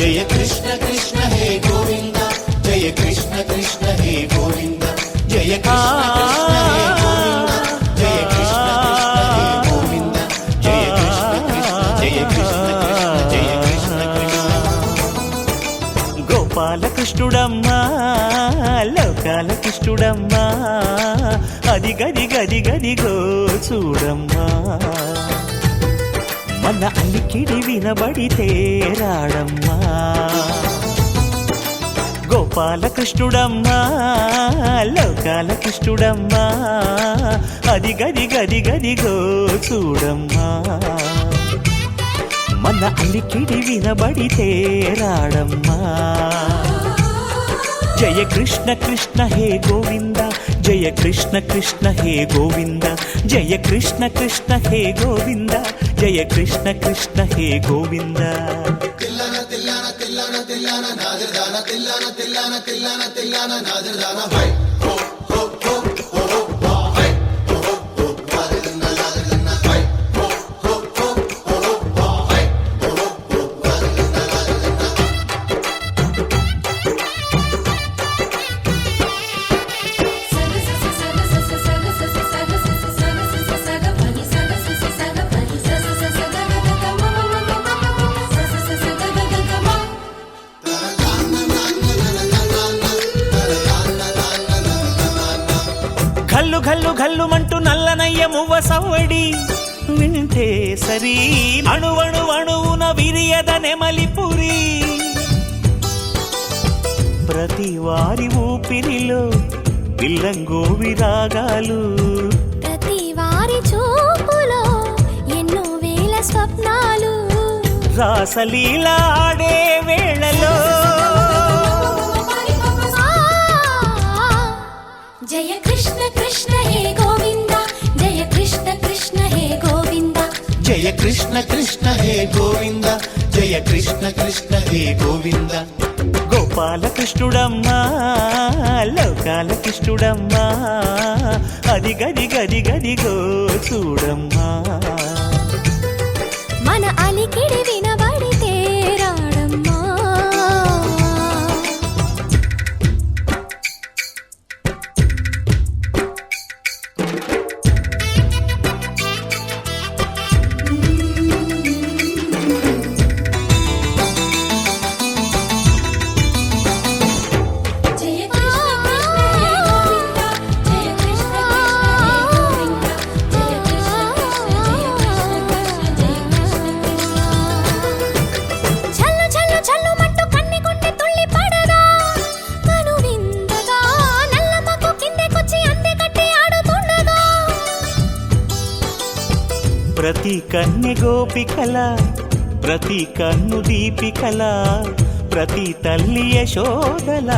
जय कृष्ण कृष्ण हे गोविंद, जय कृष्ण कृष्ण हे गोविंद, जय कृष्ण कृष्ण हे गोविंद, जय कृष्ण कृष्ण हे गोविंद, जय कृष्ण कृष्ण जय कृष्ण कृष्ण जय कृष्ण कृष्ण। गोपाल कृष्णुडम्मा लोकाल कृष्णुडम्मा अदि गदि गदि गदिगो చూడమ్మా మన అలికిడి వినబడితే రాడమ్మా గోపాల కృష్ణుడమ్మా లోకాల కృష్ణుడమ్మా అది గది గది గదిగో చూడమ్మా మన అలికిడి వినబడితే రాడమ్మా जय कृष्ण कृष्ण हे गोविंद, जय कृष्ण कृष्ण हे गोविंद, जय कृष्ण कृष्ण हे गोविंद, जय कृष्ण कृष्ण हे गोविंद। तिल्लाना तिल्लाना तिल्लाना तिल्लाना नादरदाना तिल्लाना तिल्लाना तिल्लाना तिल्लाना नादरदाना भाई हो हो हो हो हो भाई हो हो हो नादरदाना नादरदाना भाई हो हो हो हो हो भाई हो हो हो नादरदाना नादरदाना। ఘల్లు ఘల్లు ఘల్లుమంటూ నల్లనయ్య మువ్వ సవ్వడి వింటే సరి అణువణు అణువున విరియద నెమలిపురి ప్రతి వారి ఊపిరిలో పిల్లంగోవి రాగాలు ప్రతి వారి చూపులో ఎన్నో వేల స్వప్నాలు రాసలీల ఆడే వేళలో జయ కృష్ణ కృష్ణ హే గోవింద జయ కృష్ణ కృష్ణ హే గోవింద జయ కృష్ణ కృష్ణ హే గోవింద జయ కృష్ణ కృష్ణ హే గోవింద గోపాలకృష్ణుడమ్మా లోకాల కృష్ణుడమ్మా అది గది గది గదిగో చూడమ్మా మన అలికిడి వినబడితే రాడమ్మా జయ కృష్ణ కృష్ణ హే గోవింద జయ కృష్ణ ఛల్లు ఛల్లు ఛల్లు మట్టు కన్ని కొండి తుళ్ళి పడదా కను విందగా నల్లమకు కిందకొచ్చి అందే కట్టి ఆడుతుండగా ప్రతి కన్నె గోపికల ప్రతి కన్ను దీపికల ప్రతి తల్లి యశోదల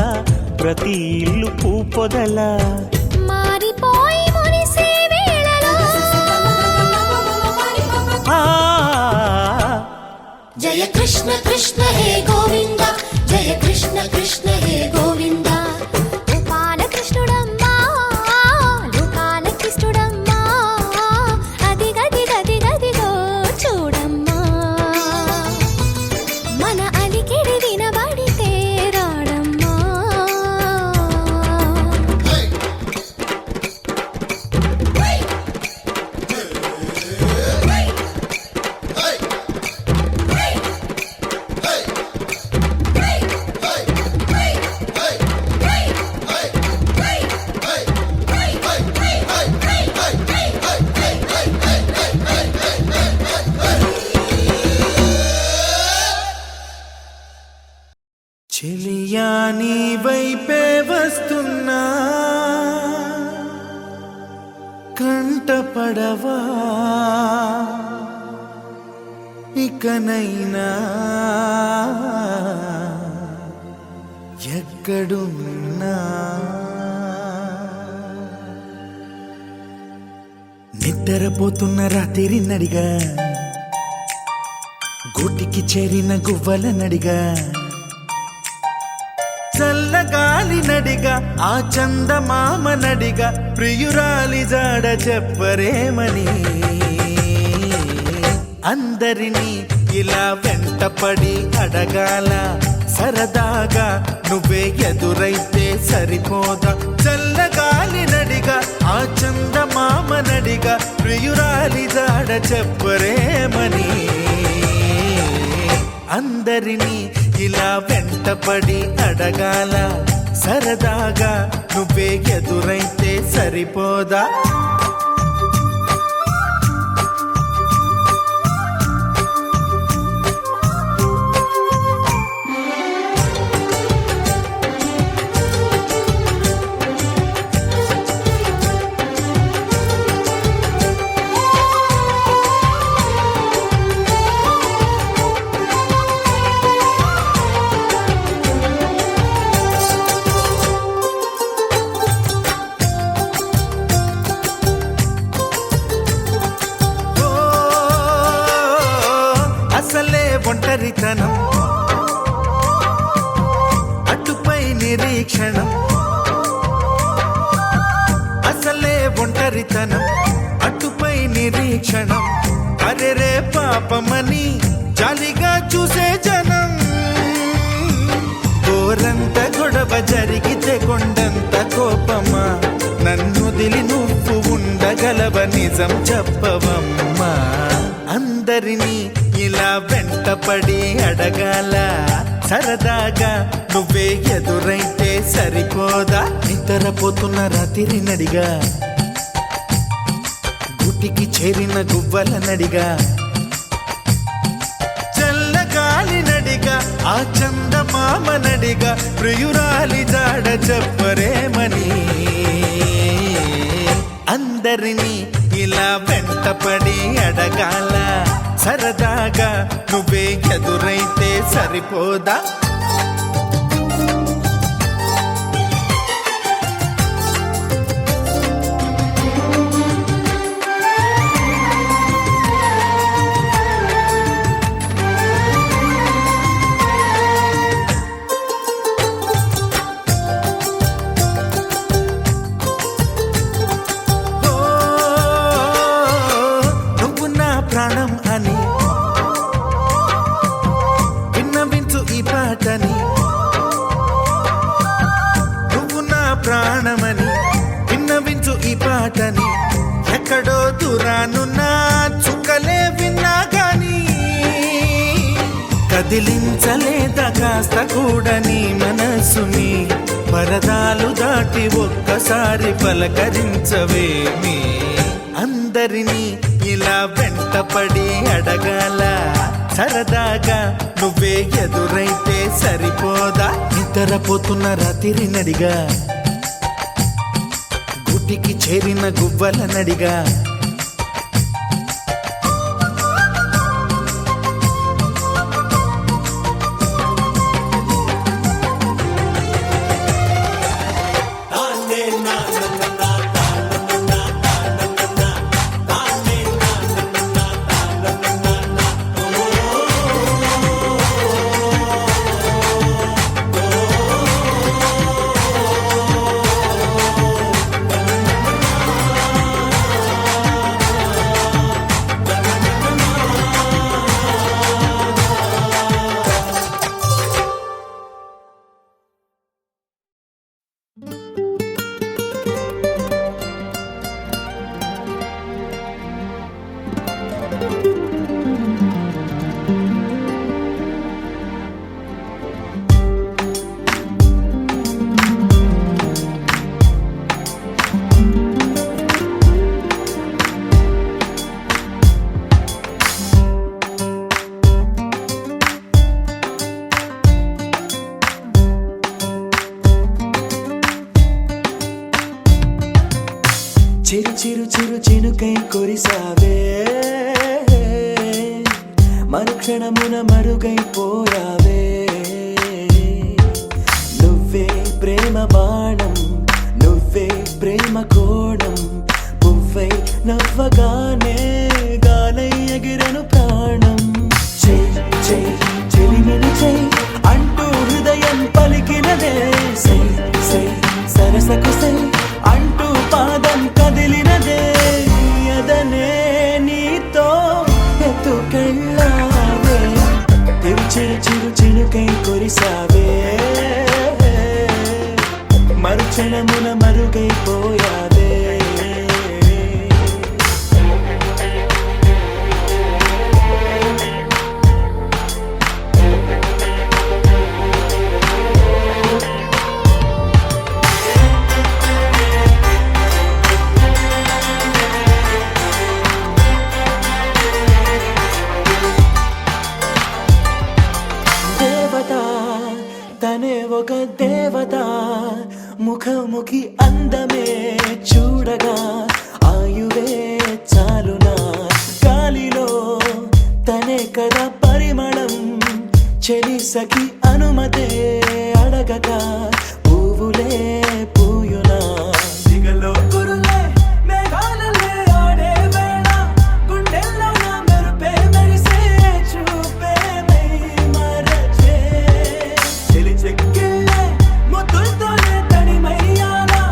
ప్రతి ఇల్లు పూపొదల మారిపోయి మురిసే వేళలో ఆ జయ కృష్ణ కృష్ణ హే గోవింద జయ కృష్ణ కృష్ణ హే గోవింద గోపాలకృష్ణుడమ్మా లోకాల కృష్ణుడమ్మా అది గది గది గదిగో చూడమ్మా మన అలికిడి వినబడితే రాడమ్మా చెలియా నీ వైపే వస్తున్నా కంటపడవా ఇకనైనా ఎక్కడున్నా నిద్రపోతున్న రాత్రి నడిగా గూటికి చేరిన గువ్వల నడిగా చల్లగాలి నడిగా ఆ చందమామ నడిగా ప్రియురాలి జాడ చెప్పరేమని అందరినీ ఇలా వెంటపడి అడగాల సరదాగా నువ్వే ఎదురైతే సరిపోదా చల్లగాలి నడిగా ఆ చందమామ నడిగా ప్రియురాలి జాడ చెప్పరేమని అందరినీ ఇలా వెంటపడి అడగాల సరదాగా నువ్వే ఎదురైతే సరిపోదా ఒంటరితనం అటుపై నిరీక్షణం అసలే ఒంటరితనం అటుపై నిరీక్షణం అరెరే పాపమని జాలిగా చూసే జనం గోరంత గొడవ జరిగితే కొండంత కోపమా నన్ను దిలి నువ్వు ఉండగలవ నిజం చెప్పవమ్మా అందరినీ ఇలా వెంటపడి అడగాల సరదాగా నువ్వే ఎదురైతే సరిపోదా నిద్రపోతున్న రాత్రి నడిగా గుటికి చేరిన గువ్వల నడిగా చల్లగాలి నడిగా ఆ చందమామ నడిగా ప్రియురాలి జాడ చెప్పరేమని అందరినీ ఇలా వెంటపడి అడగాల సరదాగా నువ్వే ఎదురైతే సరిపోదా ప్రాణం అని విన్నవించు ఈ పాటని నువ్వు నా ప్రాణమని విన్నవించు ఈ పాటని ఎక్కడో దూరానున్నా చుక్కలే విన్నా గాని కదిలించలేదా కాస్త కూడా నీ మనసుని పరదాలు దాటి ఒక్కసారి పలకరించవేమి అందరినీ ఇలా వెంటపడి అడగాల సరదాగా నువ్వే ఎదురైతే సరిపోదా నిద్రపోతున్న రాత్రి నడిగా గుటికి చేరిన గువ్వల నడిగా చిరు చిరు చిరు చినుకై కురిసావే మరుక్షణమున మరుగైపోయావే నువ్వే ప్రేమ బాణం నువ్వే ప్రేమ కోణం పువ్వై నవ్వగానే గాలై ఎగిరెను ప్రాణం చెయ్ చెయ్ చెలిమిని చెయ్ అంటూ హృదయం పలికినదే సై సై సరసకు సై అంటూ పాదం కదిలినదే అదనే నీతో ఎత్తుకెళ్ళావే చిరు చిరు చినుకై కురిసావే మరుక్షణమున మరుగైపోయావే తనే ఒక దేవత ముఖముఖి అందమే చూడగా ఆయువే చాలునా గాలిలో తనే కదా పరిమళం చెలి సఖి అనుమతే అడగగా పువ్వులే పూయునా దిగలో కురులే మేఘాలలే ఆడే వేళ గుండెల్లో నా మెరుపే మెరిసే చూపే మై మరచే చెలి చెక్కిళ్ళే ముద్దులతోనే తడిమయ్యాలా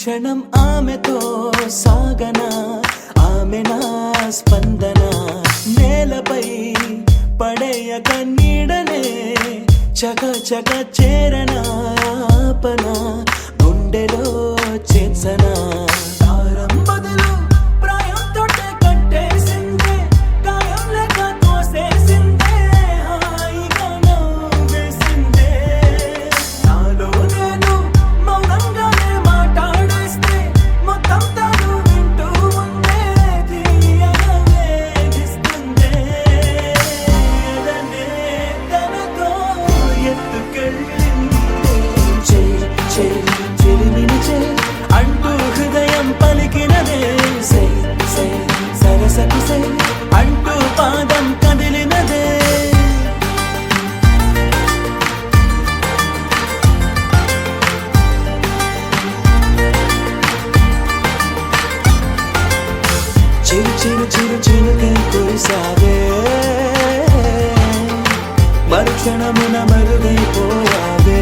క్షణం ఆమెతో సాగనా ఆమె నా స్పందన నేలపై పడేయక నీడనే చక చక చేరనా ఆపన గుండెలో చేసనా తారం బదులు ప్రాయం తోటే కట్టేసిందే గాయం లేక తోసేసిందే హాయిగా నవ్వేసిందే నాలో నేను మౌనంగానే మాట్లాడేస్తే మొత్తం తాను వింటూ ఉందే తీయగా వేధిస్తుందే ఎదనే తనతో ఎత్తుకెళ్ళింది చెలిమిని అంటూ హృదయం పలికినదే సై సై సరసకు సై అంటూ పాదం కదిలినదే చిరు చిరు చిరు చిరుకై కురిసావే మరుక్షణమున మరుగైపోయావే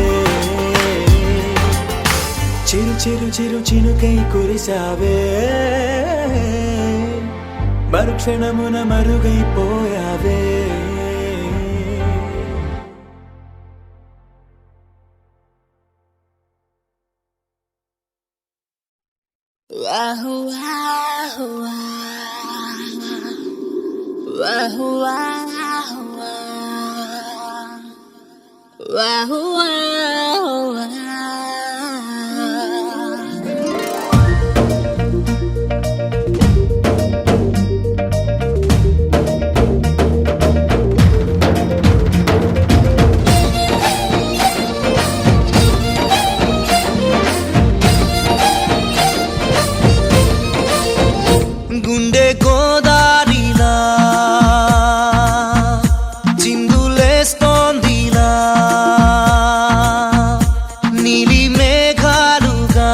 చిరు చిరు చిరు చినుకై కురిసావే మరుక్షణమున మరుగైపోయావే గుండె గోదారిలా చిందులేస్తోందిలా నీలి మేఘాలుగా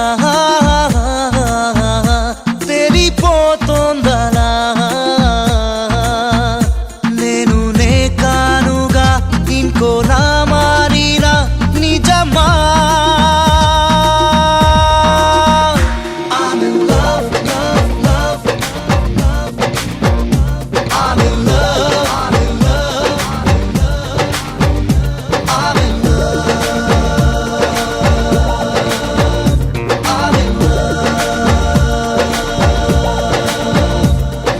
తెరిపోతోందలా నేను నే కానుగా ఇంకోలా మారినా నిజమా I'm in love, love, love. I'm in love, I'm in love, I'm in love, I'm in love.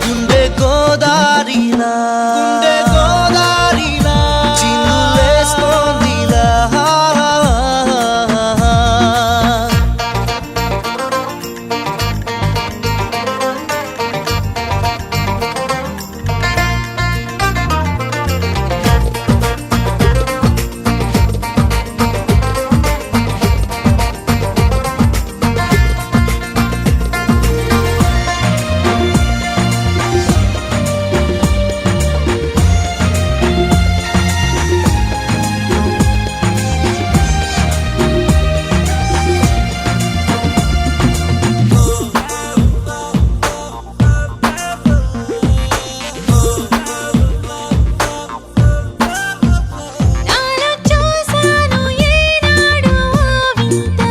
గుండె గోదారిలా చిందులేస్తోందిలా నాలో చూసాను ఏనాడు వింత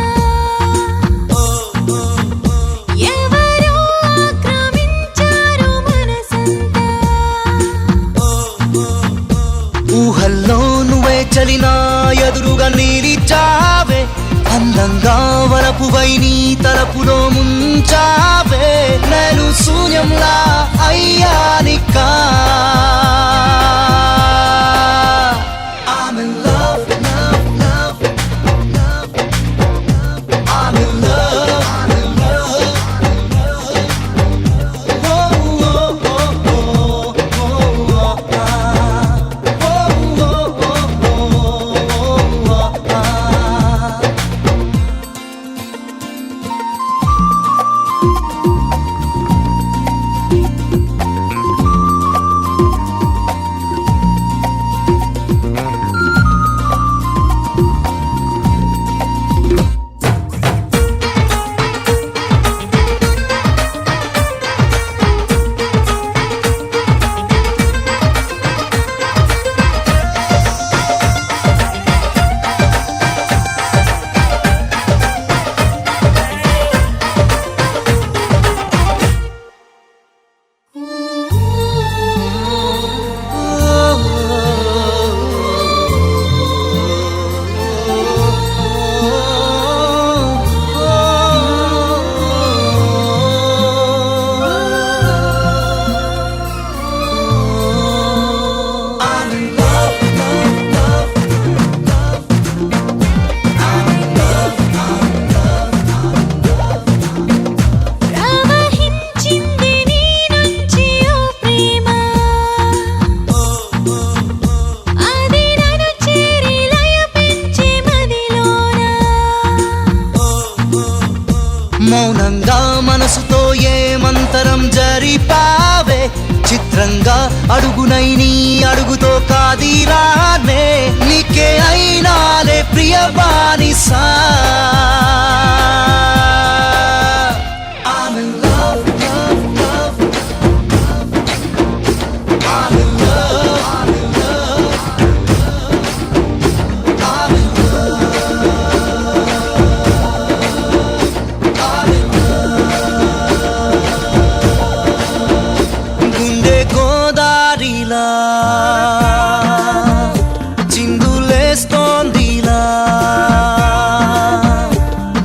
ఎవరో ఆక్రమించారు మనసంతా ఊహల్లో నువ్వే చలినా ఎదురుగా నిలిచావే అందంగా వలపువై నీ తలపులో ముంచావే నేను శూన్యంలా అయ్యానికా I'm in love, love, love, love. I'm in love, I'm in love. Oh, oh, oh, oh, oh, oh, ah. Oh, oh, oh, oh, oh, ah. భారంగా అడుగునై నీ అడుగుతో కాదిరానే నీకే అయినాలే ప్రియ బానిసా I'm in love, love, love. I'm in love, I'm in love. I'm in love. గుండె గోదారిలా చిందులేస్తోందిలా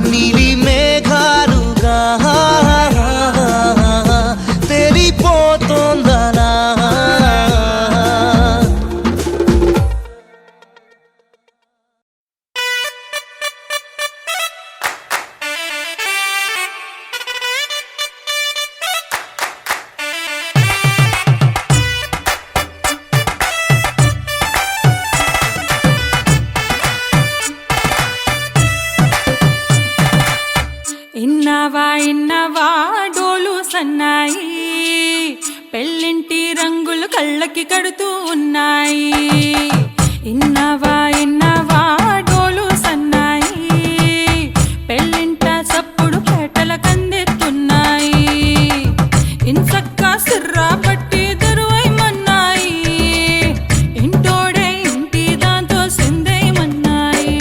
నీలి మేఘాలుగా తెలిపోతోందలా ఇన్నవా డోలు సన్నాయి పెళ్ళింటి రంగులు కళ్ళకి కడుతూ ఉన్నాయి ఇన్నవా డోలు సన్నాయి పెళ్ళింట చప్పుడు పేటల కందెత్తున్నాయి ఇన్సక్క సిర్రా పట్టి దరువైమన్నాయి ఇంటోడే ఇంటి దాంతో సిందేయమన్నాయి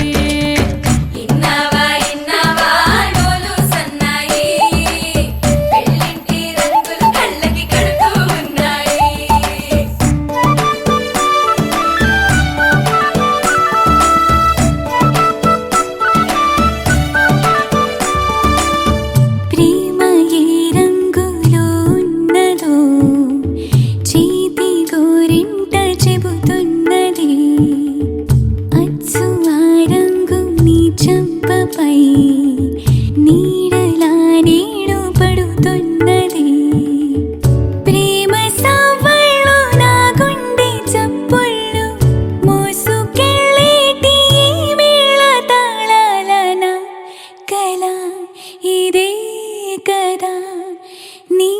ప్రేమ ఏ రంగులో ఉన్నదో చేతి గోరింట చెబుతున్నది అచ్చు ఆ రంగు నీ చెంపపై నీడలా నీడు పడుతున్నది ప్రేమ సవ్వళ్ళు నా గుండె చప్పుళ్ళు మోసుకెళ్ళేటి ఈ మేళ తాళాలన కల ఇదే కదా నీ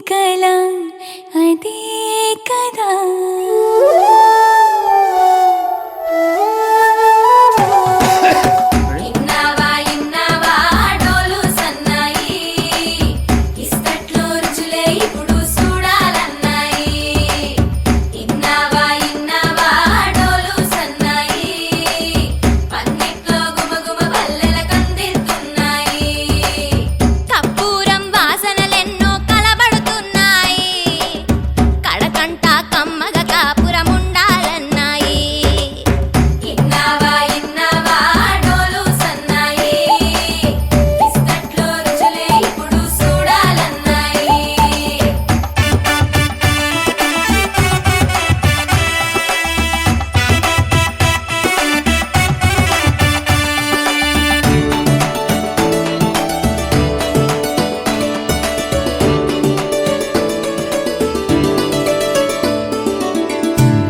కల అదే కదా డోలు సన్నాయి ఇస్తట్లో రుచులే ఇప్పుడు చూడాలన్నాయి ఇన్నవా డోలు సన్నాయి పన్నెట్లో గుమగుమ పల్లెల కందిస్తున్నాయి కప్పూరం వాసనలెన్నో కలబడుతున్నాయి కడకంట కమ్మగ కాపురం ఉండాలన్నాయి ఇన్నవా డోలు సన్నాయి ఇస్తట్లో రుచులే ఇప్పుడు చూడాలన్నాయి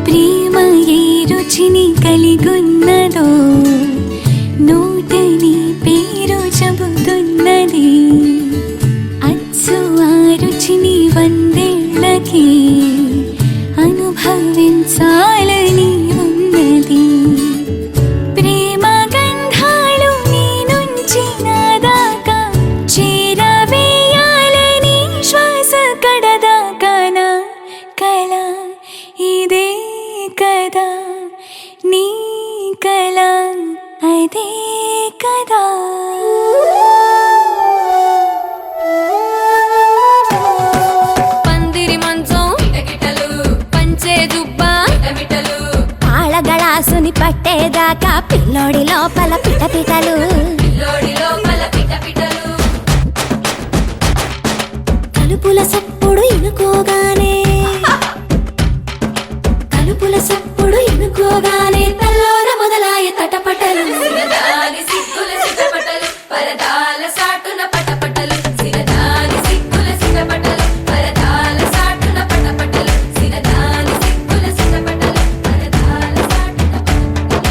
ప్రేమ ఏ రుచిని కలిగున్నదో నోటని పేరు చెబుతున్నది అచ్చు ఆ రుచిని వందేళ్ళకి అనుభవించాలని ఉన్నది ప్రేమ గంధాలు నీ నుంచి నా దాకా చేరవేయాలని శ్వాస కడదాకా నా కల ఇదే కదా నీ కల అదే కదా పందిరి మంచం కిటకిటలు పంచే దుబ్బా కిటమిటలు ఆళగళాసుని పట్టేదాకా పిల్లోడి లోపల పిటపిటలు లోడి లోపల పిటపిటలు కలుపుల సప్పుడు ఇనుకోగానే తల్లోన మొదలాయ తటపటలు సిరదాని సిగ్గుల సిటపటలు పరదాల సాటున పటపటలు సిరదాని సిగ్గుల సిటపటలు పరదాల సాటున పటపటలు సిరదాని సిగ్గుల సిటపటలు పరదాల సాటున పటపటలు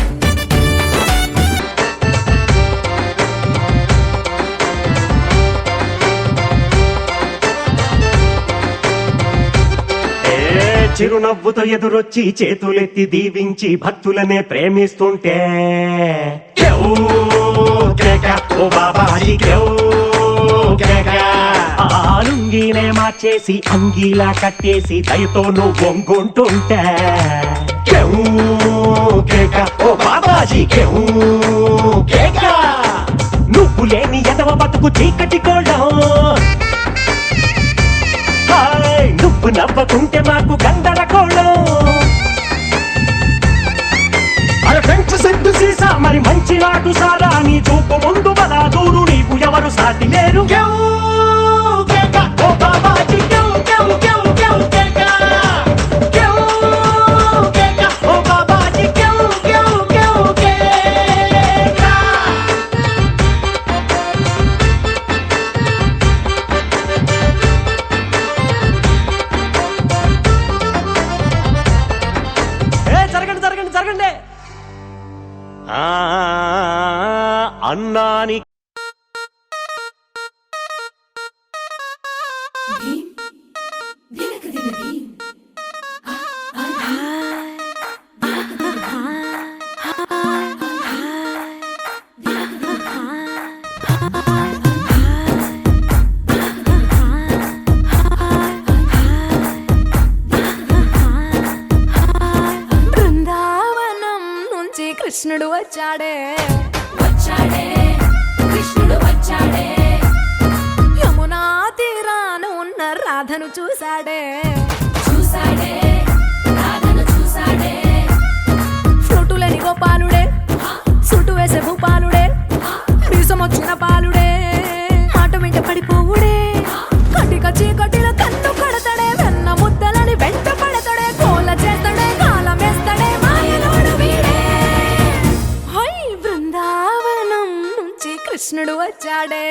చిరునవ్వుతో ఎదురొచ్చి చేతులెత్తి దీవించి భక్తులనే ప్రేమిస్తుంటే క్యూ కేక, ఓ బాబాజీ క్యూ కేక. ఆ లుంగీనే మార్చేసి అంగీలా కట్టేసి దయతో నువ్వు వంగుంటుంటే క్యూ కేక, ఓ బాబాజీ క్యూ కేక. నువ్వు లేని ఎదవ బతుకు చీకటి కోళ్ళం, నువ్వు నవ్వకుంటే మాకు గందరగోళం. అరే ఫ్రెండ్స్ సెట్టు సీసా మరి మంచి నాటు సారా, నీ చూపు ముందు బలా దూరు నీకు ఎవరు సాటి లేరు. క్యూ కేక, ఓ బాబాజీ క్యూ క్యూ క్యూ క్యూ కేక. క్యూ కేక, ఓ బాబాజీ క్యూ క్యూ క్యూ కేక. జరగండి జరగండి జరగండి. అన్నాని బృందావనం నుంచి కృష్ణుడు వచ్చాడే వచ్చాడే కృష్ణుడు వచ్చాడే, యమునా తీరాన ఉన్న రాధను చూశాడే చూసాడే రాధను చూసాడే. ఫ్రూటులని గోపాలుడే, సుటు వేసే భూపాలుడే, మీసం వచ్చిన పాలుడే, మాట వెంట పడిపోవుడే, కటిక చీకటిల కన్ను కడతాడే, వెన్న ముద్దలని వెంట పడతాడే, కోల చేస్తాడే, కాలం వేస్తాడే, మాయలోడు వీడే. హై బృందావనం నుంచి కృష్ణుడు వచ్చాడే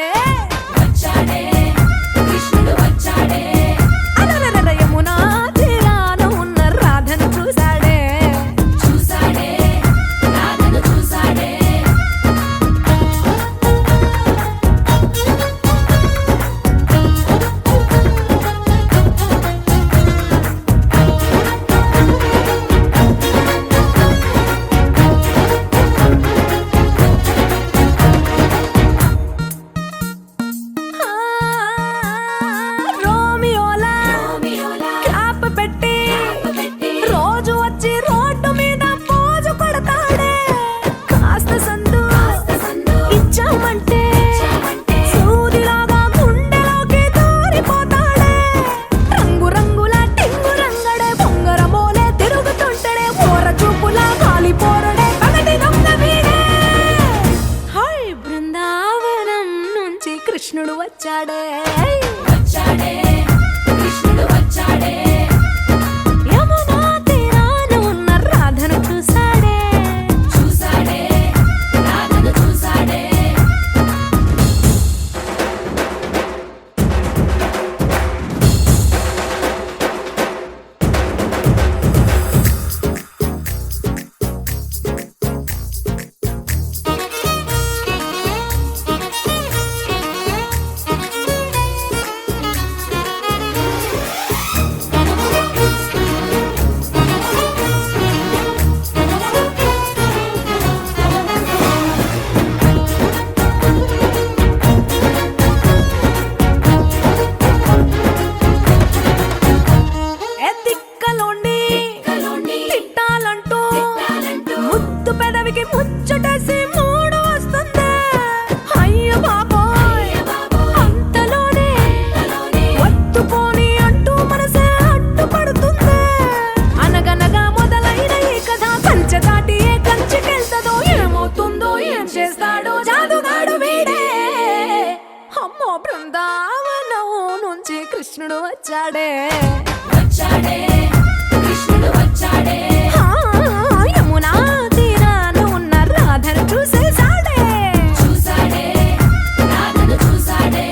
వచ్చాడే కృష్ణుడు వచ్చాడే, అలరర యమునా తీరాన ఉన్న రాధను చూశాడే చూసాడే రాధను చూసాడే. రోమియోలా రోమియోలా క్యాప్ పెట్టి పెట్టి రోజు వచ్చి రోడ్డు మీద పోజు కొడతాడే, కాస్త సందు సందు ఇచ్చామంటే ఇచ్చామంటే సూదిలాగా గుండెలోకి దూరిపోతాడే, రంగు రంగుల టింగు రంగడే, బొంగరమోలే తిరుగుతుంటాడే, ఓర చూపులా కాలిపోరడే, పగటి దొంగ వీడే. హై బృందావనం నుంచి కృష్ణుడు వచ్చాడే వచ్చాడే కృష్ణుడు వచ్చాడే, యమునా తీరాన ఉన్న రాధను చూశాడే చూసాడే రాధను చూసాడే. ఏ తిక్కలోండి కలోండి తిట్టాలంటూ తిట్టాలంటూ ముద్దు పెదవికి ముచ్చటేసి మూడు వస్తుంది, అయ్య బాబోయ్ అంతలోనే ఒత్తుకోని అంటూ మనసే అడ్డుపడుతుంది. అనగనగా మొదలైన ఈ కథ కంచె దాటి ఏ కంచెకెళ్తదో, ఏమవుతుందో ఏం చేస్తాడో జాదుగాడు వీడే. అమ్మో బృందావనం నుంచి కృష్ణుడు వచ్చాడే వచ్చాడే కృష్ణుడు వచ్చాడే, ఆ, యమునా తీరాన ఉన్న రాధను చూసేశాడే చూసాడే రాధను చూసాడే.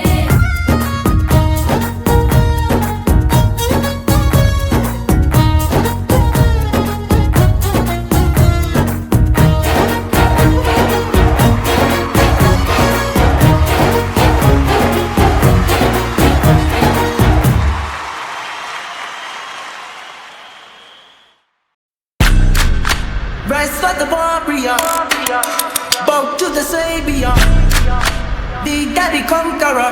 Rise for the warrior, bow to the savior, the daddy conqueror,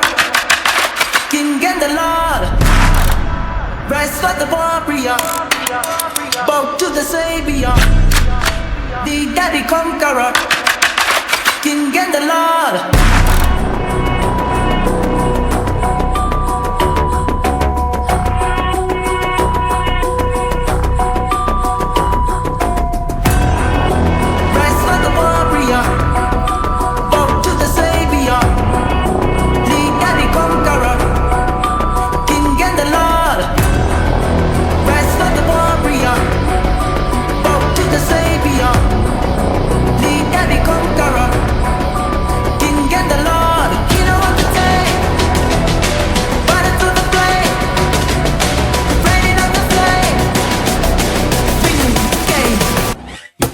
King and the Lord. Rise for the warrior, bow to the savior, the daddy conqueror, King and the Lord.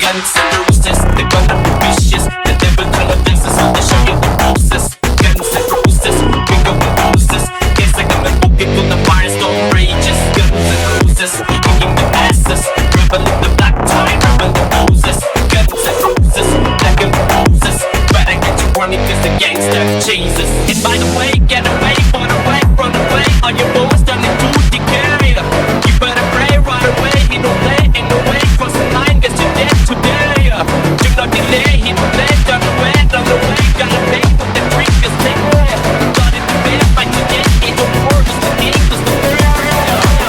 Guns and roses, they're gonna be vicious. The devil colors so they show you the roses. Guns and roses, we go with roses. Guess I got a book into the firestorm rages. Guns and roses, kicking the asses. Rebel in the black tie, rebel the roses. Guns and roses, black and roses. Better get you running cause the gangster chases. And by the way, get away, run away, run away. All your boys done into decay. You better pray right away, ain't no play, ain't no way. Cross the line, guess you're dead today. Do not delay, he will lay down the way, gotta pay for the drink, just take it. Got it to bed, fight to get it, don't work, it's the game, it's the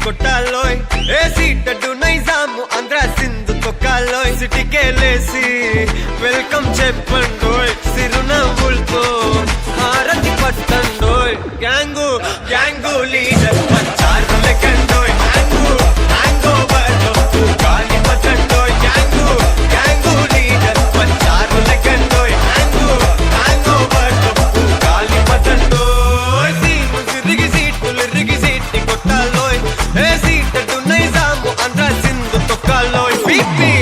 కొట్టాలోయ్ ఏ సీటడు నైజాము ఆంధ్ర సింధు తొక్కాలోయ్ సిటీకెళ్ళేసి welcome చెప్పండోయ్ సిరునవ్వులతో హారతి పట్టండోయ్ గ్యాంగు గ్యాంగు లీడర్ పంచారు లెక్కండోయ్ హ్యాంగు హ్యాంగ్ ఓవర్ గాలి పట్టండోయ్ గ్యాంగు గ్యాంగు లీడర్ పంచారు లెక్కండోయ్ హ్యాంగు హ్యాంగ్ ఓవర్ గాలి పట్టండోయ్ సీము సిరిగి సీటులు రిగి సీటి కొట్టాలోయ్ ఏ సీటడు నైజాము ఆంధ్ర సింధు తొక్కాలోయ్ పీపీ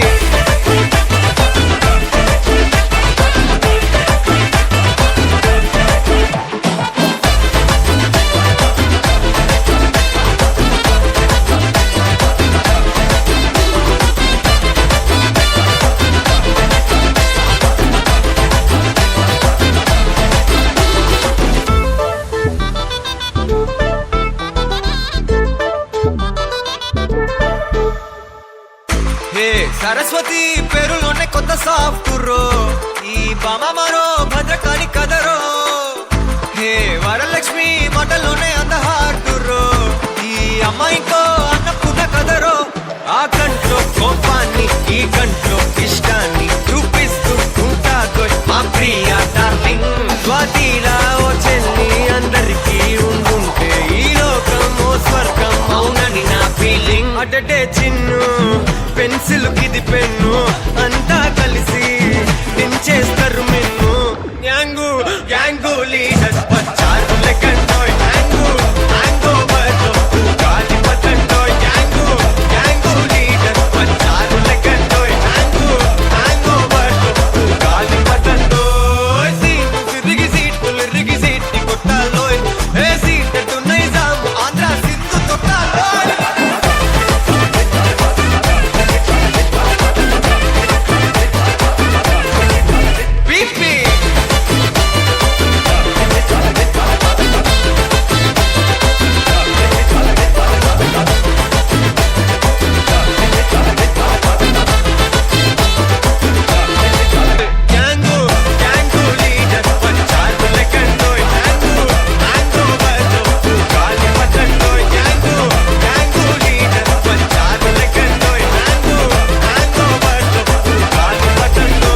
సరస్వతి పేరులోనే కొత్త సాఫ్టుర్రో ఈ బామ మరో భద్రకాళి కదరో హే వరలక్ష్మి మాటలోనే అందహార్దుర్రో ఈ అమ్మాయికో అన్నపూర్ణ కదరో ఆ కంట్లో కోపాన్ని ఈ కంట్లో ఇష్టాన్ని చూపిస్తూ ఉంటాగో మా ప్రియ డార్లింగ్ స్వాతిలా ఓ చెల్లి అందరికీ ఉండుంటే ఈ లోకం ఓ స్వర్గం అవునని నా ఫీలింగ్ అటటే చిన్ను పెన్సిల్ కిది పెన్ను అంతా కలిసి దించేస్తారు మెన్ను యాంగు యాంగు లీడర్ వచ్చారు లెక్కంటో యాంగు యాంగో బర్తో గాలి పతంటో యాంగు యాంగు లీడర్ వచ్చారు లెక్కంటో యాంగు యాంగో బర్తో గాలి పతంటో రిగి సీట్ కొట్టాలోయ్ ఏ సీట్ టు నైజాం ఆంధ్ర సింధు తొక్కాలోయ్ పీపీ యాంగు యాంగు లీడర్ వచ్చారు లెక్కంటో యాంగు యాంగో బర్తో గాలి పతంటో యాంగు యాంగు లీడర్ వచ్చారు లెక్కంటో యాంగు యాంగో బర్తో గాలి పతంటో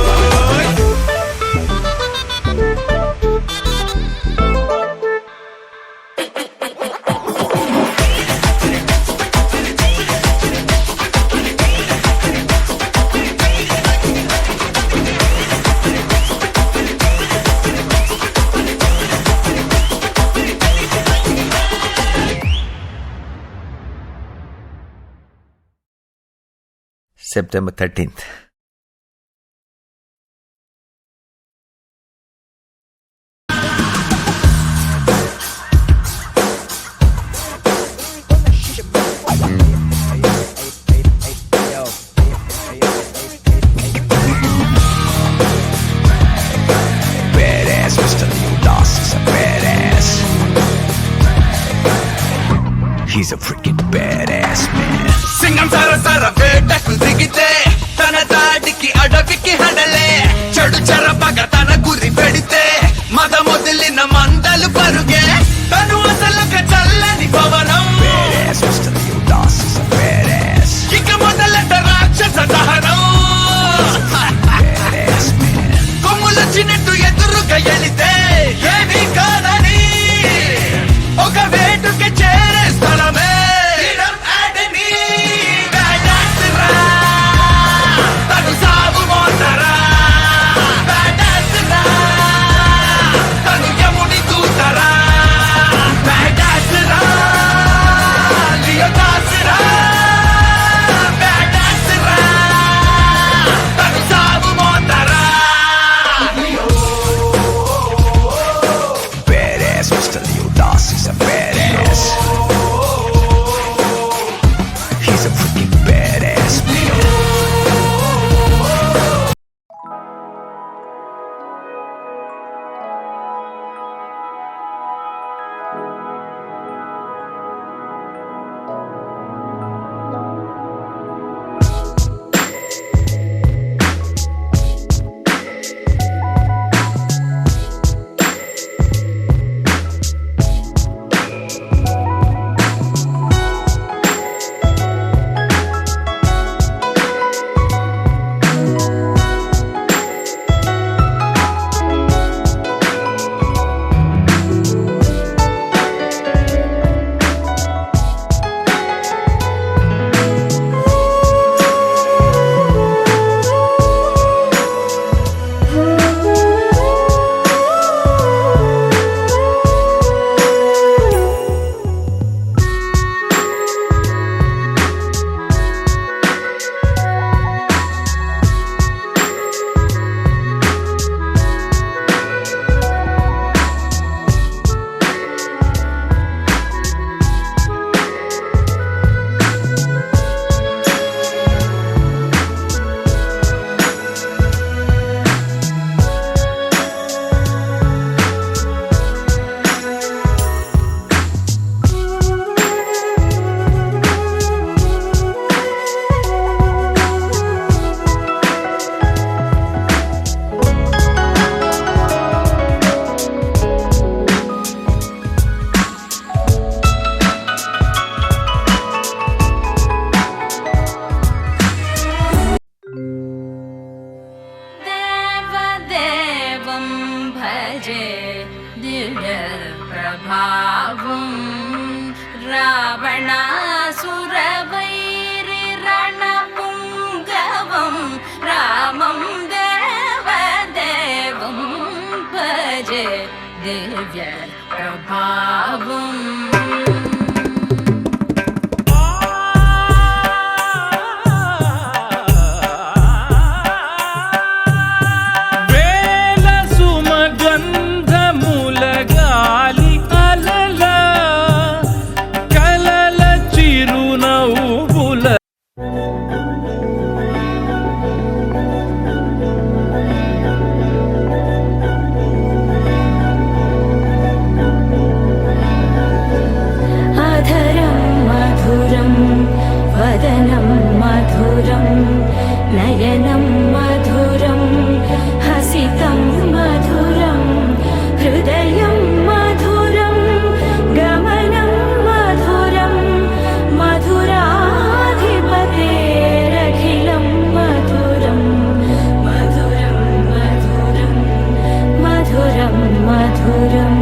September 13th. Badass, Mr. Leo Das is a badass. He's a freaking badass man. Singam సర సర వేటకు దిగితే తన భజే దివ్య ప్రభావం రావణాసురవైరి రణపుంగవం రామం దేవదేవం భజే దివ్య ప్రభావం నయనం మధురం హసితం మధురం హృదయం మధురం గమనం మధురం మధురాధిపతేరఖిలం మధురం మధురం మధురం మధురం మధురం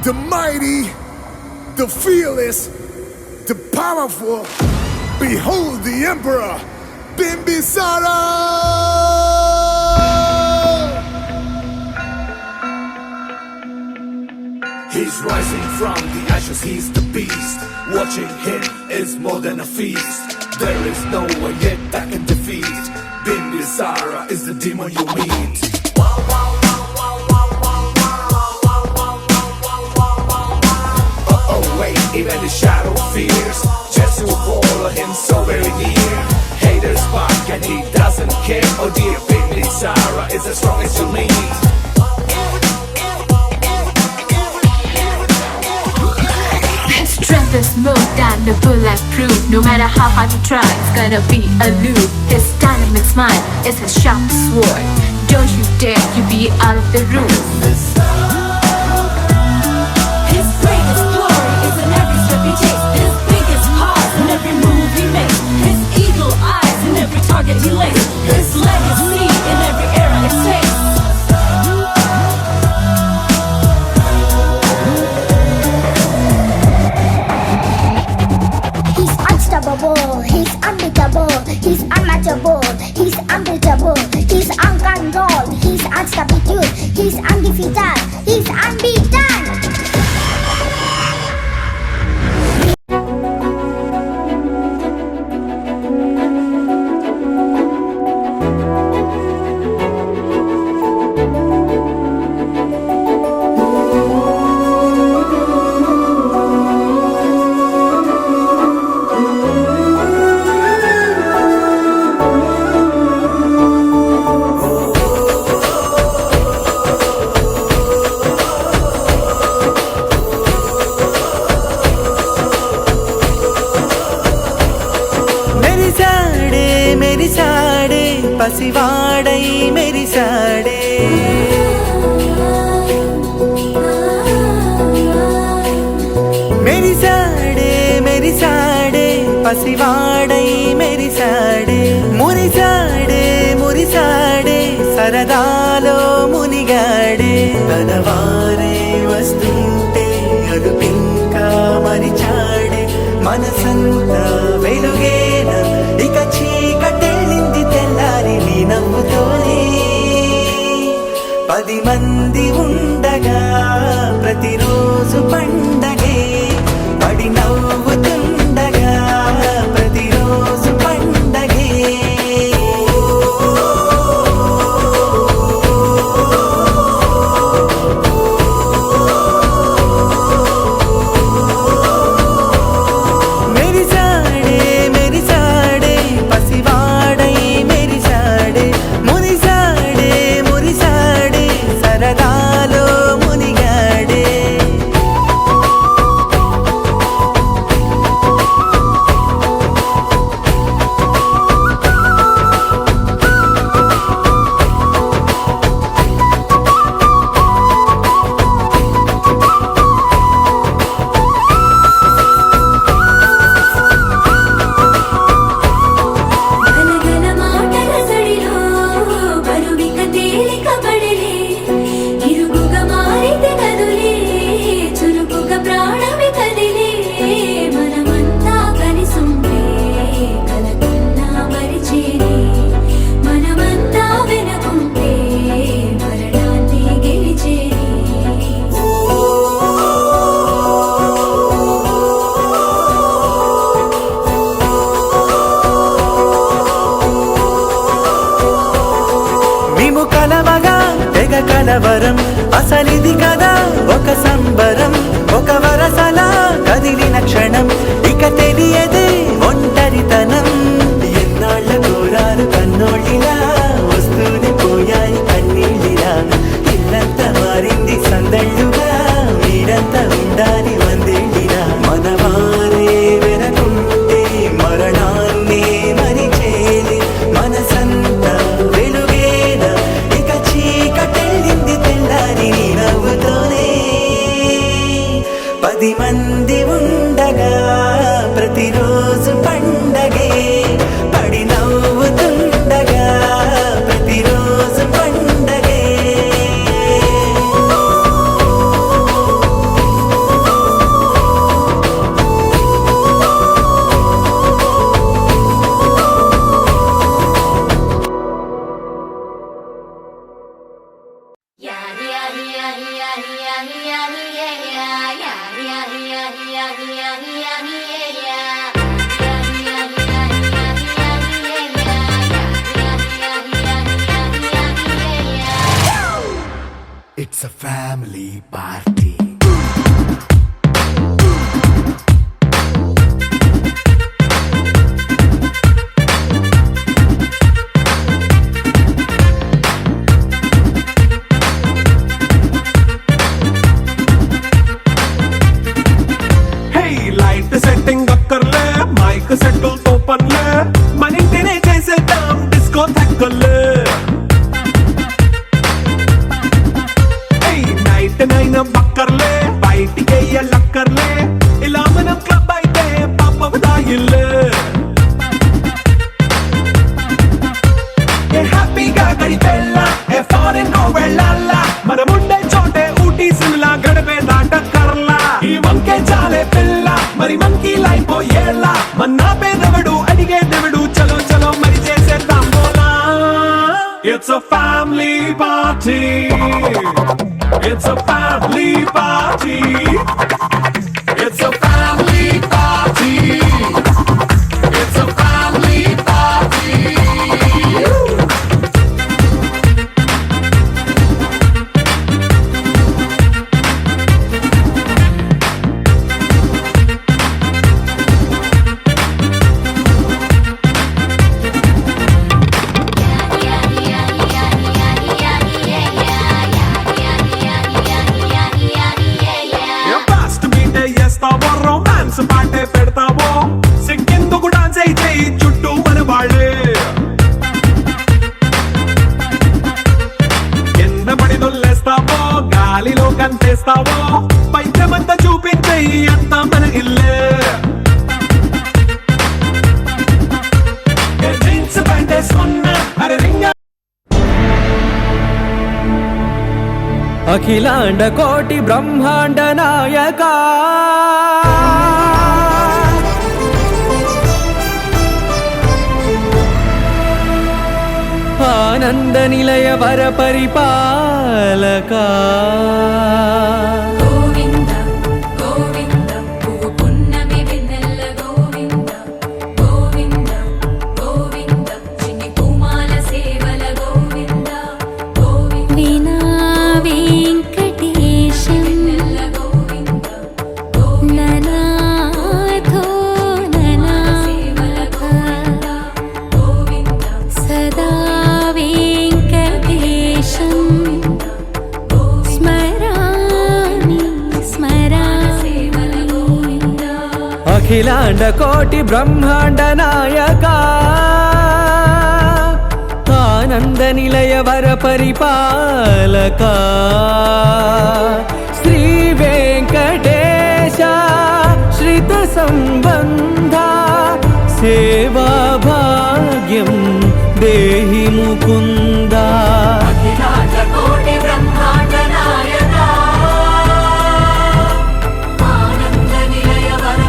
The mighty, the fearless, the powerful. Behold the Emperor, Bimbisara! He's rising from the ashes, he's the beast. Watching him is more than a feast. There is no one yet that can defeat. Bimbisara is the demon you meet. Even the shadow fears just to follow him so very near. Haters bark and he doesn't care. Oh dear, Bimbisara is the strongest you meet. His strength is more than the bulletproof. No matter how hard you try, it's gonna be aloof. His dynamic smile is his sharpest sword. Don't you dare to be out of the room. His greatest glory is in every step he takes. His biggest pause in every move he makes. His eagle eyes in every target he lays. His legacy in every era it takes. He's unstoppable, he's unbeatable, he's unmatchable, he's unbeatable, he's uncontrolled, he's unstoppable, he's undefeated, he's unbeaten. పసివాడై మెరిసాడే మెరిసాడే మెరిసాడే పసివాడై మెరిసాడే మురిసాడే మురిసాడే సరదాలో మునిగాడే తనవారే వస్తుంటే అదుపింకా మరిచాడే మనసంతా వెలుగేన ఇక చీకటెళ్ళింది నవ్వుతోనే 10 మంది ఉండగా ప్రతిరోజు పండగే పడి నవ్వుతుండగా ప్రతిరోజు పండగే మెరిసాడే మెరిసాడే పసివాడై మెరిసాడే మురిసాడే మురిసాడే సరదాలో మునిగాడే గలగల మాటల సడిలో బరువిక తేలిక పడలే ఇరుగుగా మారితే కదులే చురుకుగా ప్రాణమి కదిలే మనమంతా కలిసుంటే కలకన్నా మరిచేనే మనమంతా వెనకుంటే మరణాన్ని గెలిచేనే మేము కలవగా తెగ కలవరం అసలిది కదా ఒక సంబరం ఒక వరసలా కదిలిన క్షణం ఇక తెలియదే ఒంటరితనం ఎన్నాళ్ళ కోరారు కన్నోళ్ళిలా వస్తూనే పోయాయి కన్నీళ్ళిలా ఇల్లంతా మారింది సందళ్ళుగా మీరంతా ఉండాలి వందేళ్ళిలా మనవారే వెనకుంటే మరణాన్నే మరిచేది మనసంతా వెలుగేనా ఇక చీకటెళ్ళింది తెల్లారి నీ నవ్వుతోనే 10 మంది ఉండగా ప్రతిరోజు పండగే పడి నవ్వుతుండగా ప్రతిరోజు పండగే It's a family party. Hey, light setting అక్కర్లే మైక్ సెట్టులతో పనులే మన ఇంటినే చేసేద్దాం డిస్కో థెక్కలే నైట్ నైన్ బక్కర్లే బయటికి లక్కర్లే ఇలా మనం క్లబ్ అయితే పాపదాయిల్లే హ్యాపీగా గడిపెళ్ళా ఏ ఫారెన్ కో వెళ్ళాలా మనముండే చోటే ఊటీ సిమ్లా గడిపే దాటక్కర్లా ఈ వంకే చాలే పిల్ల మరి మంకీ లైఫ్ ఏళ్ళ మన్నా పేదవడు అడిగే దేవుడు చలో చలో మరి చేసేద్దాం బోలా It's a family party. It's a family party. It's a family party. It's a family party. Fast meet చేస్తావో రొమాన్స్ పాటే పెడతావో సిగ్గెందుకు డాన్స్ అయి చేయి చుట్టూ మన వాళ్ళే కింద పడి దొల్లేస్తావో గాలిలో కంటేస్తావో పైద్యమంతా చూపించేయి అంతా మన ఇల్లే జీన్స్ ప్యాంటేసుకున్నా అరే రింగా అఖిలాండ కోటి బ్రహ్మాండ నాయక ఆనంద నిలయ వర పరిపాలకా గోవింద గోవింద పువ్వు పున్నమి వెన్నెల గోవింద గోవింద గోవింద చిన్ని పూమాల సేవల గోవింద గోవింద వీణా వెంకటేశం వెన్నెల గోవింద ననాథో ననా సేవల గోవింద గోవింద సదా వెంకటేశం స్మరామి స్మరామి సేవల గోవింద అఖిలాండ కోటి బ్రహ్మాండ నాయక ఆనంద నిలయ వర పరిపాలక శ్రీ వెంకటేశ శ్రిత సంబంధ సేవా భాగ్యం దేహి ముకుంద అఖిలాండ కోటి బ్రహ్మాండ నాయక ఆనంద నిలయ వర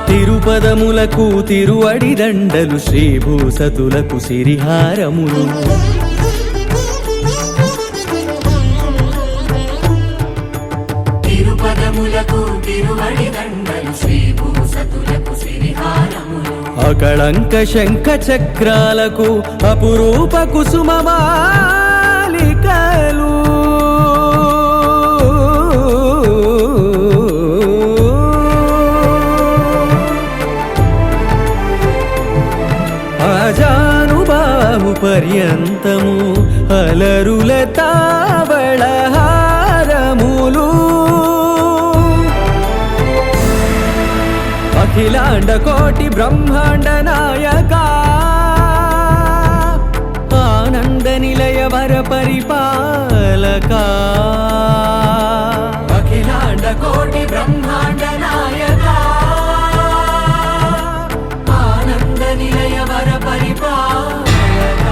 తిరుపదములకు తిరువడి దండలు శ్రీభూసతులకు సిరిహారములు తిరుపదములకు తిరువడి దండలు శ్రీభూసతులకు సిరిహారములు అకళంక శంఖ చక్రాలకు అపురూప కుసుమమాలికలు ఆజానుబాహు పర్యంతము అలరుల తావళహారములు అఖిలాండ కోటి బ్రహ్మాండ నాయక ఆనంద నిలయ వర పరిపాలక అఖిలాండ కోటి బ్రహ్మాండ నాయక ఆనంద నిలయ వర పరిపాలక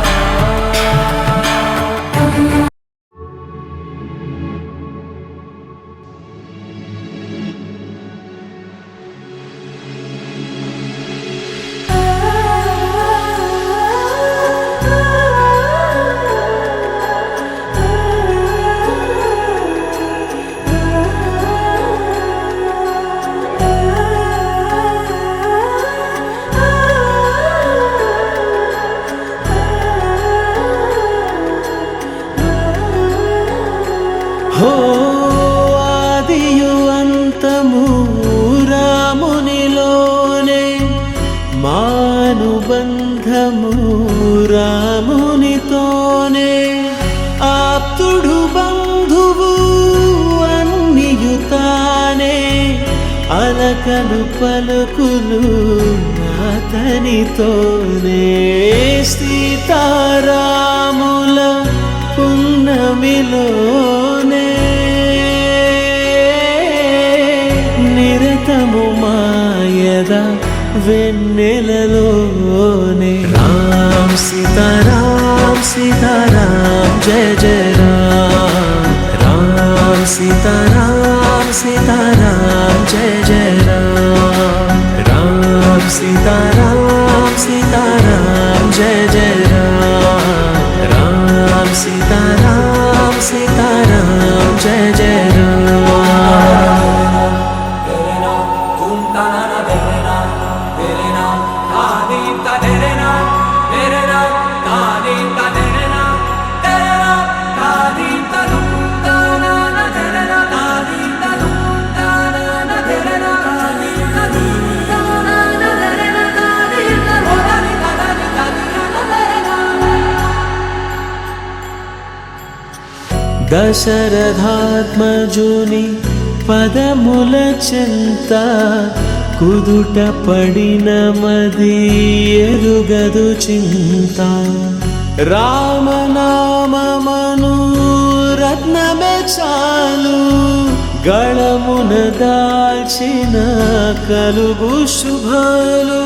హో ఆదియు అంతము రామునిలోనే మానుబంధము రామునితోనే ఆప్తుడు బంధువు అన్నియుతానే అలకలు పలుకులు అతనితోనే సీతారాముల పున్నమిలోనే నిరతము మాయద వెన్నెలలోనే రామ్ సీతారాం సీతారాం జయ జయ రామ్ రామ్ సీతారాం సీతారాం జయ జయ రామ్ రామ్ సీతారాం సీతారాం జయ జయ రామ్ రామ్ సీతారాం సీతారాం జయ జయ రామ్ దశరథాత్మజుని పదముల చింత కుదుట పడిన మది ఎరుగదు చింత రామనామమను రత్నమే చాలు గళమున దాల్చిన కలుగు శుభాలు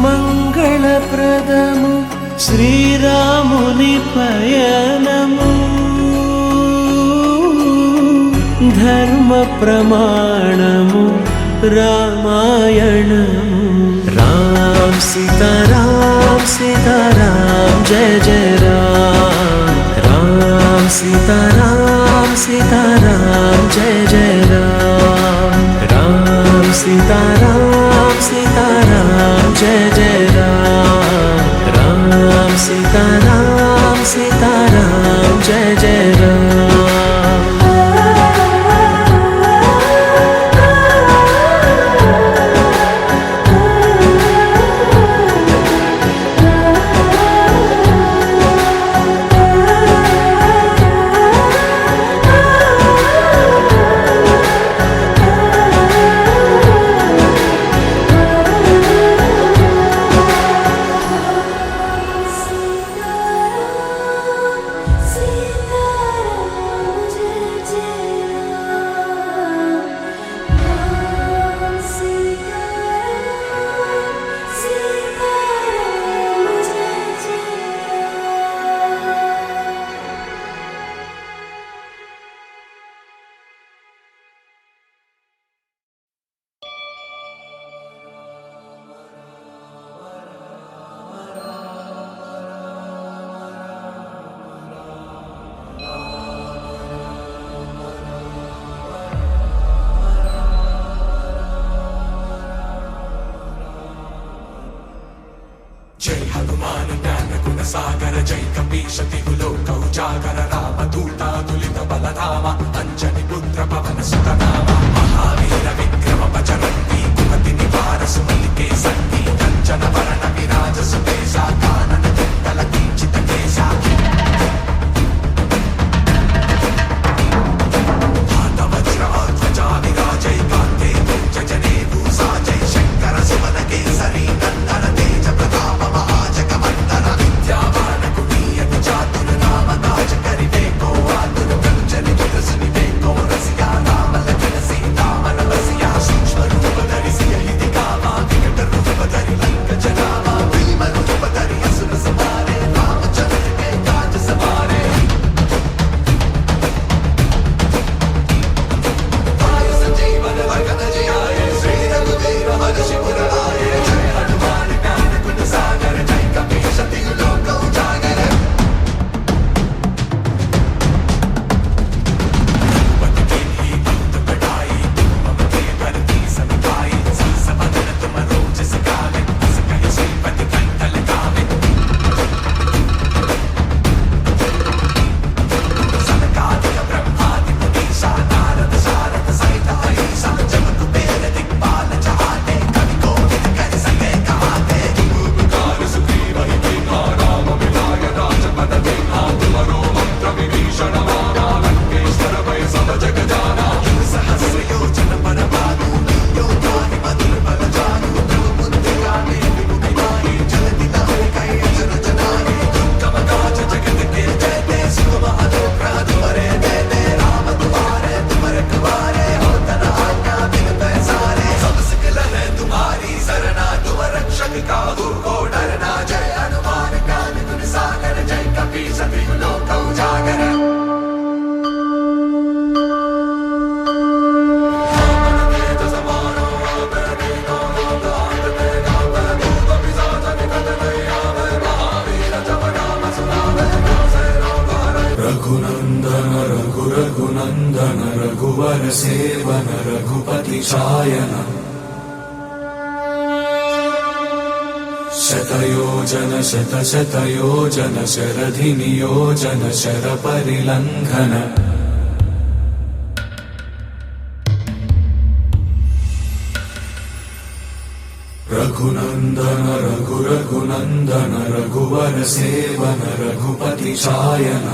మంగళప్రదము శ్రీరాముని తొలి పయనము ధర్మ ప్రమాణము రామాయణము రామ్ సీతారాం సీతారాం జయ జయ రామ్ రామ్ సీతారాం సీతారాం జయ జయ రామ్ రామ్ సీతారాం సీతారాం జయ జయ రామ్ రామ్ సీతారాం సీతారాం జయ జయ రామ్ जय हनुमान ज्ञान गुण सागर जय कपीश तिहु लोक उजागर राम दूता तुलित बलधामा अंजनी पुत्र पवन सुत नामा महावीर विक्रम बजरंगी कुमति निवार सुमति के संगी कंचन वरण विराज सुबेसा कानन कुंडल किंचित केसा हाथ वज्र ध्वजा विराजय कांते जने भूषा जय शंकर सुमन केसरी नंदन तेज प्रताप रघुनंदन रघु रघुनंदन रघुवर सेवन रघुपति शायन शतयोजन शत शतयोजन शरधि नियोजन शर परिलंघन रघुनंदन रघु रघुनंदन रघुवर सेवन रघुपति शायन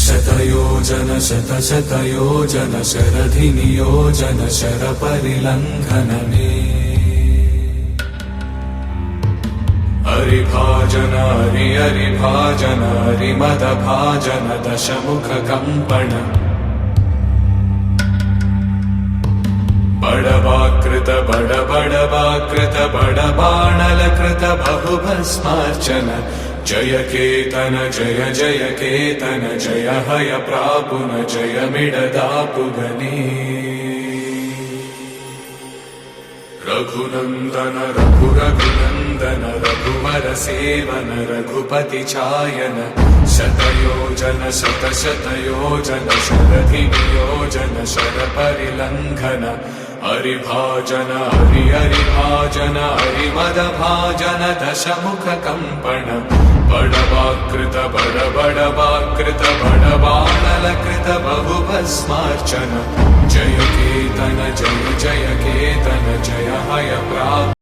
शतयोजन शत शतयोजन शरधि नियोजन शर परिलंघन में हरिभाजन हरि हरिभाजन हरिमद भाजन दशमुख कंपन बड़वाकृत बड़ बड़वा बडवाकृत बडबाणलकृत बहुभस्मार्चन जय केतन जय जय केतन जय हय प्रापुन जय मिडदापुगनी रघुनंदन रघुरघुनंदन रघुवर सेवन रघुपति चायन शतयोजन शतशतयोजन शरधियोजन शरपरिलंघन हरिभाजन हरिभाजन हरिमदभाजन दशमुख कंपन बडवाकृत बडबडवाकृत बडबाणलकृत बहुभस्मार्चन जय केतन जय जय केतन जय हय प्राप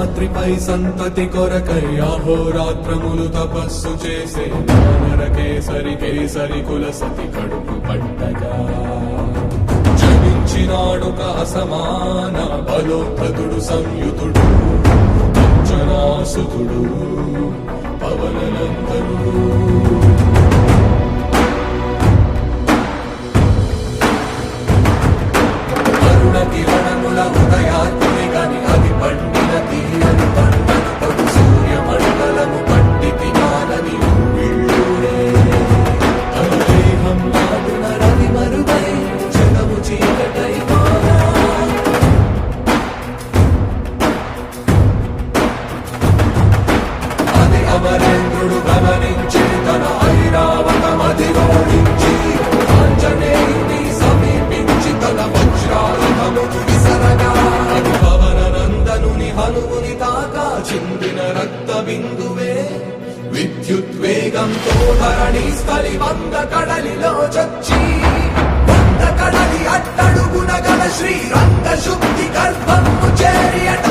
రాత్రిపై సంతతి కొరకై అహోరాత్రములు తపస్సు చేసే నరకేసరి కేసరి కుల సతి కడుపు పట్టగా జనించిన ఉన్నాడొక అసమాన బలోద్ధతుడు సంయుతుడు అంజనాసుతుడు పవననందనుడు అరుణ కిరణముల ఉదయాత్మి గని అది పండిన తీరని పంటను పడు సూర్యమండలము పండితి మానని ఊళ్ళూరే అనుదేహం నాడున రవి మరుగై జగము చీకటై మారా అది అమరేంద్రుడు గమనించి తన ఐరావతమది ఓడించి ఆంజనేయుని సమీపించి తన వజ్రాయుధమును విసరగా అది పవననందనుని హనుముని తాకా చిందిన రక్త బిందువే విద్యుద్వేగంతో ధరణి స్థలి వంద కడలిలో చచ్చి వంద కడలి అట్టడుగున గల శ్రీరంగ శుద్ధి గర్భము చేరియట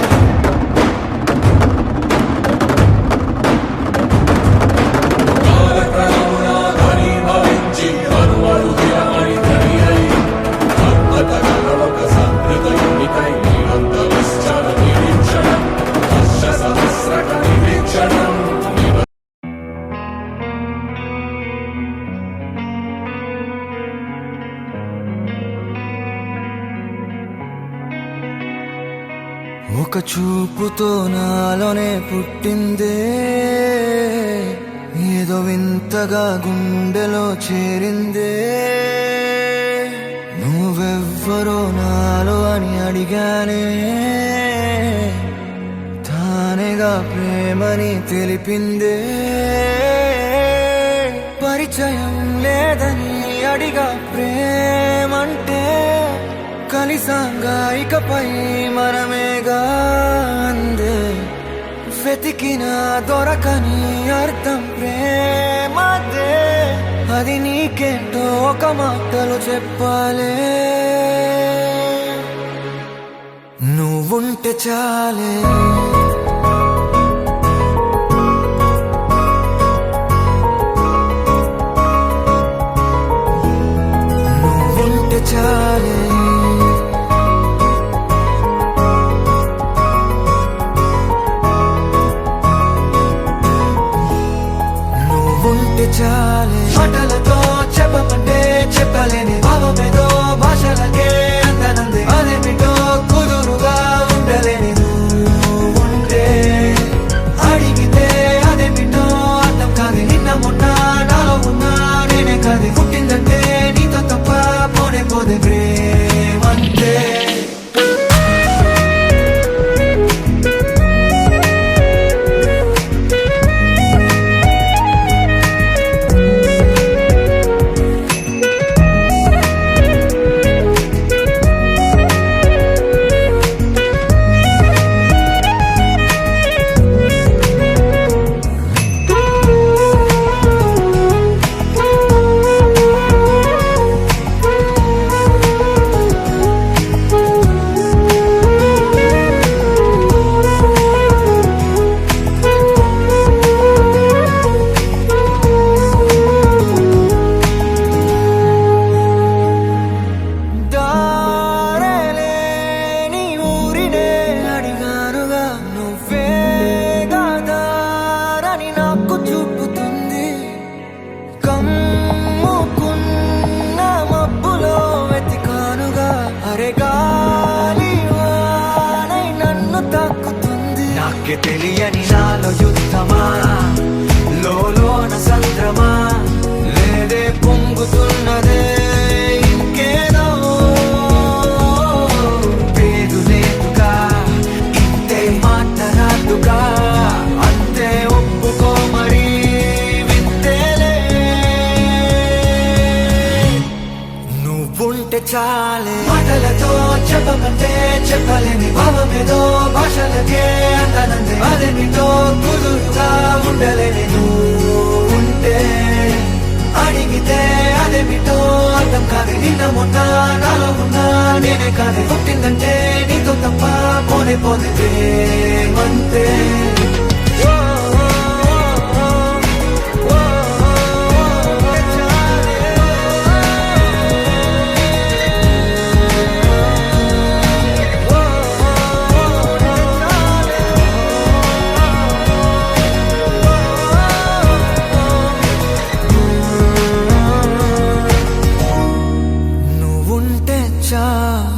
కాలక్రమమున ఘనీభవించి అణువణుగిరమణి ధరియై అద్భుతగల ఒక సంహృతయునికై నిరంతరిశ్చర నిరీక్షణం హర్ష సహస్రక నిరీక్షణం ఒక చూపుతో నాలోనే పుట్టిందే ఏదో వింతగా గుండెలో చేరిందే నువ్వెవ్వరో నాలో అని అడిగానే తానేగా ప్రేమని తెలిపిందే పరిచయం లేదని అడిగా ప్రేమంటే కలిసాంగా ఇకపై మనమేగా అందే వెతికిన దొరకని అర్థం ప్రేమదే అది నీకేంటో ఒక మాటలు చెప్పాలే నువ్వుంటే చాలే నువ్వుంటే చాలే చాలే మాటలతో చెప్పమంటే చెప్పలేని భావమేదో భాషలకే అందనంది అదేమిటో కుదురుగా ఉండలేని ఉంటే అడిగితే అదేమిటో అర్థం కాదు నిన్న మొన్న నాలో ఉన్నా నేనే కాదు పుట్టిందంటే నీతో తప్ప పోనే పోదే ప్రేమంతే తెలియని నాలో యుద్ధమా లోన సంద్రమా లేదే పొంగుతున్నదే ఇంకేదో పేరు లేదుగా ఇంతే మాట్లాడుగా అంతే ఒప్పుకో మరి వింతేలే నువ్వుంటే చాలే మాటలతో చెప్పమంటే చెప్పలేని భావమేదో భాషలకే అందనందే అదేమిటో కుదురుగా ఉండలేని ఉంటే అడిగితే అదేమిటో అర్థం కాదు నిన్న మొన్న నాలో ఉన్నా నేనే కాదు పుట్టిందంటే నీతో తప్ప పోనే పోతే మంతే चाह